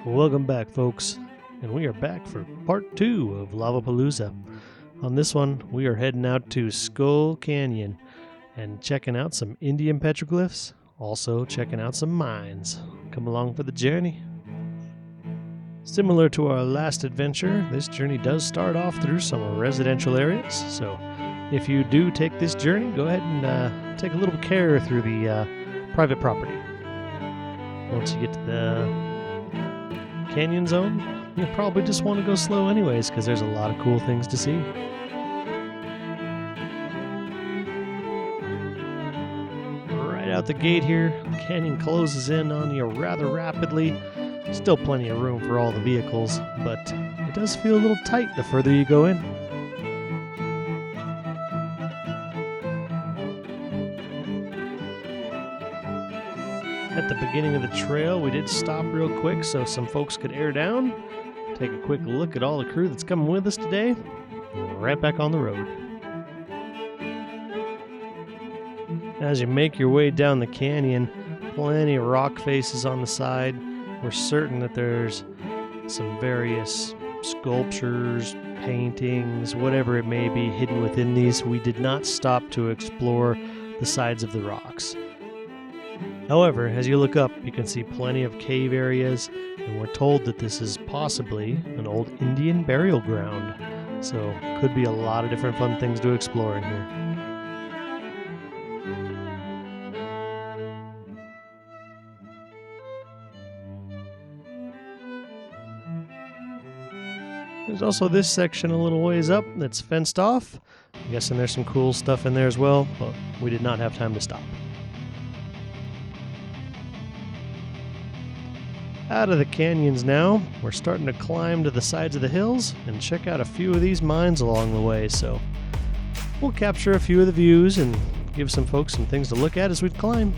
Welcome back, folks, and we are back for part 2 of Lavapalooza. On this one, we are heading out to Skull Canyon and checking out some Indian petroglyphs, also checking out some mines. Come along for the journey. Similar to our last adventure, this journey does start off through some residential areas, so if you do take this journey, go ahead and take a little care through the private property. Once you get to the canyon zone, you'll probably just want to go slow anyways, because there's a lot of cool things to see. Right out the gate here, the canyon closes in on you rather rapidly. Still plenty of room for all the vehicles, but it does feel a little tight the further you go in. At the beginning of the trail, we did stop real quick so some folks could air down, take a quick look at all the crew that's coming with us today, and right back on the road. As you make your way down the canyon, plenty of rock faces on the side. We're certain that there's some various sculptures, paintings, whatever it may be hidden within these. We did not stop to explore the sides of the rocks. However, as you look up, you can see plenty of cave areas, and we're told that this is possibly an old Indian burial ground. So, could be a lot of different fun things to explore in here. There's also this section a little ways up that's fenced off. I'm guessing there's some cool stuff in there as well, but we did not have time to stop. Out of the canyons now, we're starting to climb to the sides of the hills and check out a few of these mines along the way, so we'll capture a few of the views and give some folks some things to look at as we climb.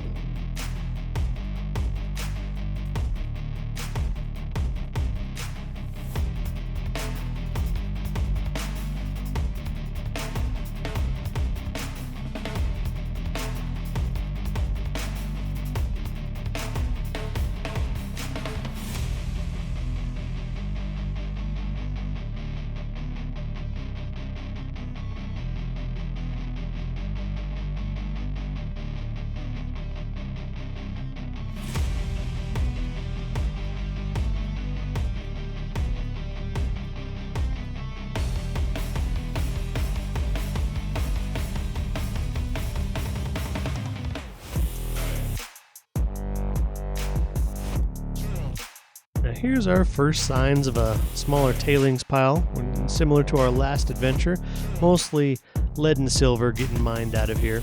Here's our first signs of a smaller tailings pile, similar to our last adventure, mostly lead and silver getting mined out of here.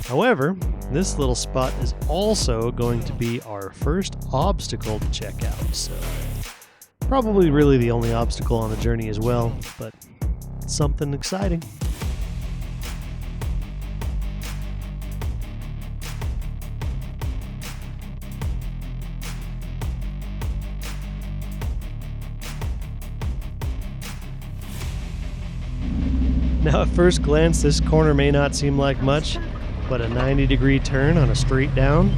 However, this little spot is also going to be our first obstacle to check out, so probably really the only obstacle on the journey as well, but it's something exciting. Now at first glance, this corner may not seem like much, but a 90-degree turn on a straight down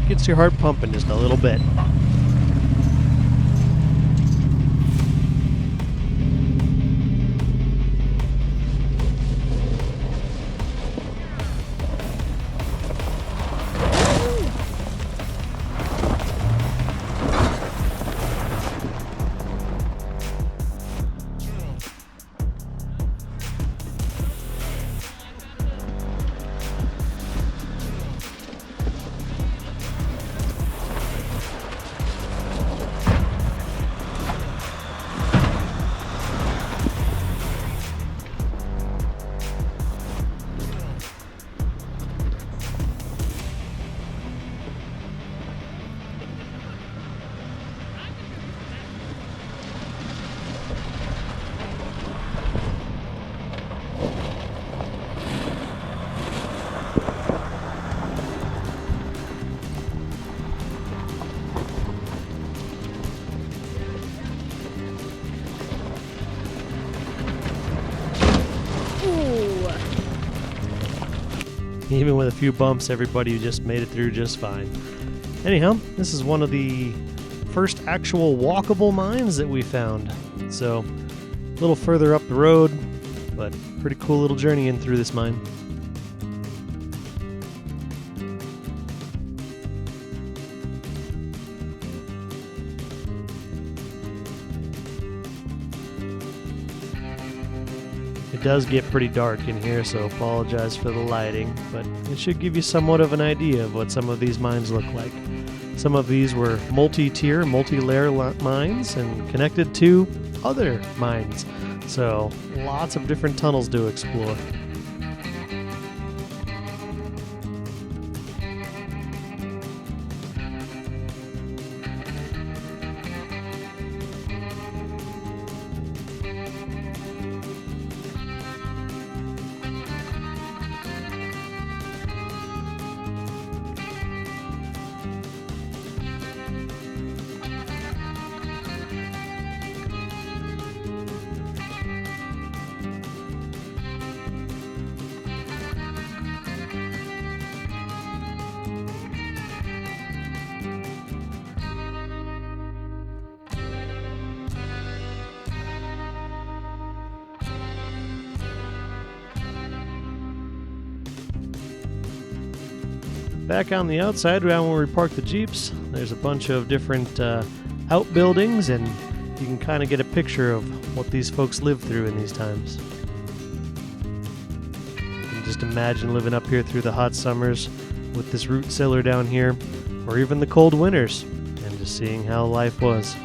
gets your heart pumping just a little bit. Even with a few bumps, everybody just made it through just fine. Anyhow, this is one of the first actual walkable mines that we found. So a little further up the road, but pretty cool little journey in through this mine. It does get pretty dark in here, so apologize for the lighting, but it should give you somewhat of an idea of what some of these mines look like. Some of these were multi-tier, multi-layer mines and connected to other mines, so lots of different tunnels to explore. Back on the outside, down where we park the Jeeps, there's a bunch of different outbuildings, and you can kind of get a picture of what these folks lived through in these times. You can just imagine living up here through the hot summers with this root cellar down here, or even the cold winters, and just seeing how life was.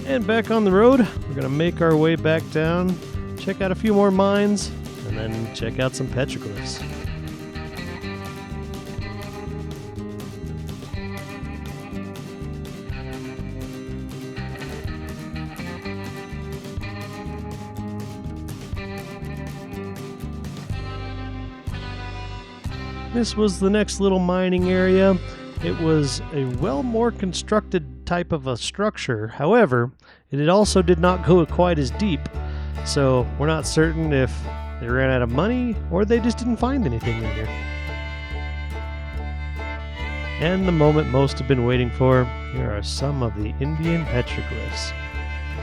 And back on the road, we're going to make our way back down, check out a few more mines, and then check out some petroglyphs. This was the next little mining area. It was a well more constructed type of a structure. However, it also did not go quite as deep. So we're not certain if they ran out of money or they just didn't find anything in here. And the moment most have been waiting for, here are some of the Indian petroglyphs.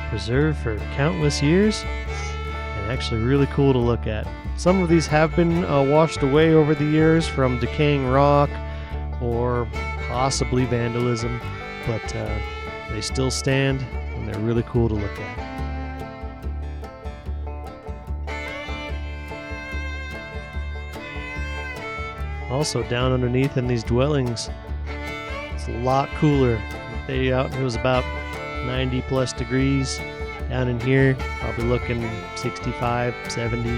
Preserved for countless years and actually really cool to look at. Some of these have been washed away over the years from decaying rock or possibly vandalism, but they still stand and they're really cool to look at. Also down underneath in these dwellings, it's a lot cooler. It was about 90 plus degrees. Down in here, probably looking 65, 70,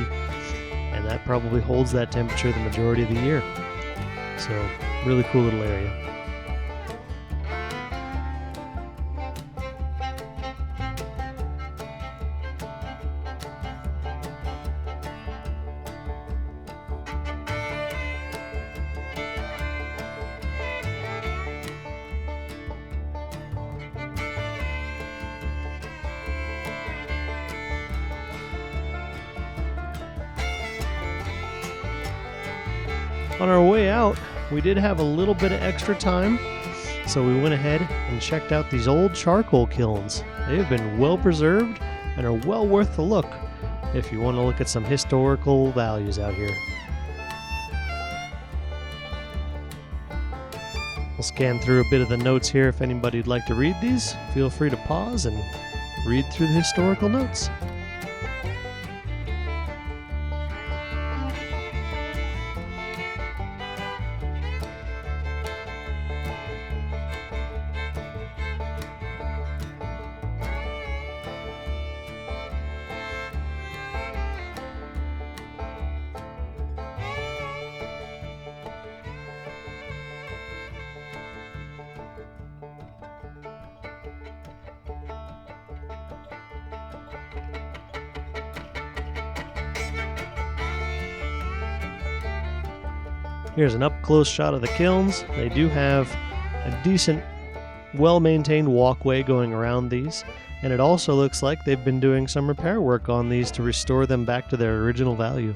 and that probably holds that temperature the majority of the year. So really cool little area. On our way out, we did have a little bit of extra time, so we went ahead and checked out these old charcoal kilns. They have been well preserved and are well worth the look if you want to look at some historical values out here. We'll scan through a bit of the notes here. If anybody'd like to read these, feel free to pause and read through the historical notes. Here's an up-close shot of the kilns. They do have a decent, well-maintained walkway going around these, and it also looks like they've been doing some repair work on these to restore them back to their original value.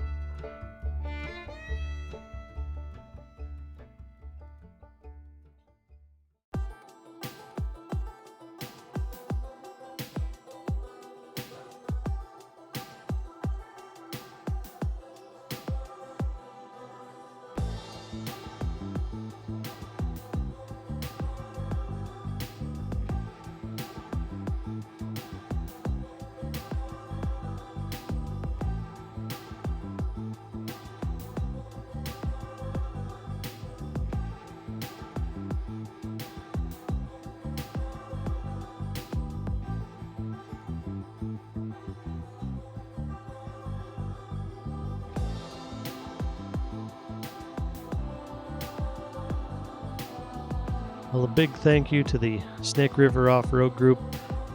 Well, a big thank you to the Snake River Off-Road Group.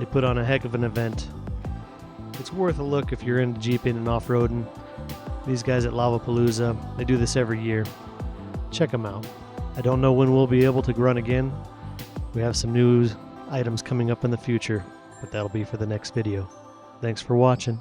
They put on a heck of an event. It's worth a look if you're into jeeping and off-roading. These guys at Lavapalooza, they do this every year. Check them out. I don't know when we'll be able to run again. We have some new items coming up in the future, but that'll be for the next video. Thanks for watching.